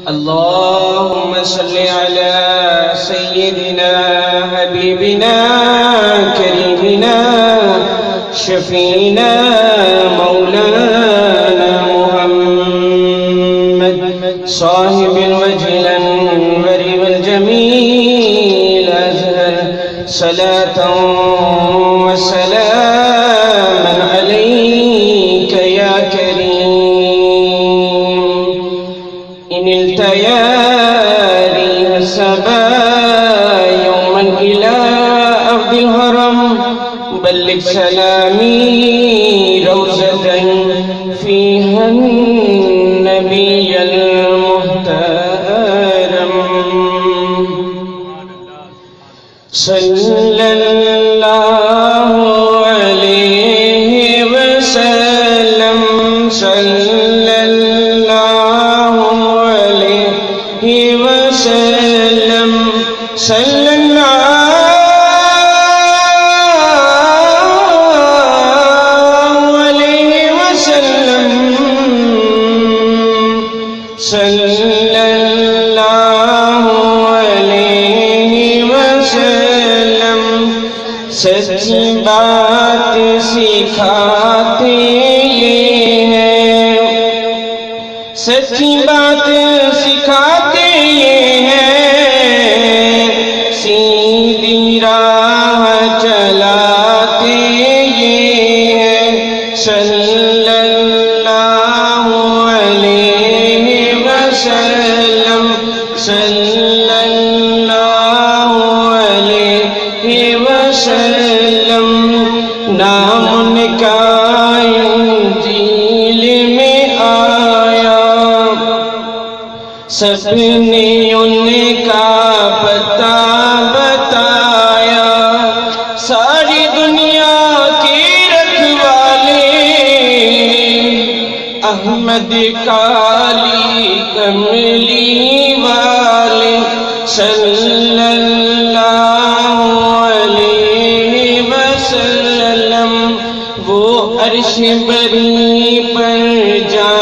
اللهم صل على سيدنا حبيبنا كريمنا شفينا مولانا محمد صاحب الوجه الأنور والجميل أزهر صلاة وسلاما عليك يا كريم إن التياري السبا يوما إلى أرض الهرم بلغ سلامي روزة فيها النبي المحترم صلى الله عليه وسلم صلى الله عليه وسلم صلى الله عليه وسلم صلى الله عليه وسلم سچی بات سکھاتے یہ ہیں سچی بات سکھاتے یہ ہیں سیدھی راہ چلاتے یہ ہیں صلی اللہ علیہ وسلم صلی اللہ علیہ وسلم نام ان کا انجیل میں آیا سب نے ان کا پتہ بتایا ساری دنیا کے رکھوالے احمد کالی کملی والے صلی اللہ علیہ وسلم وہ عرش بری پر جان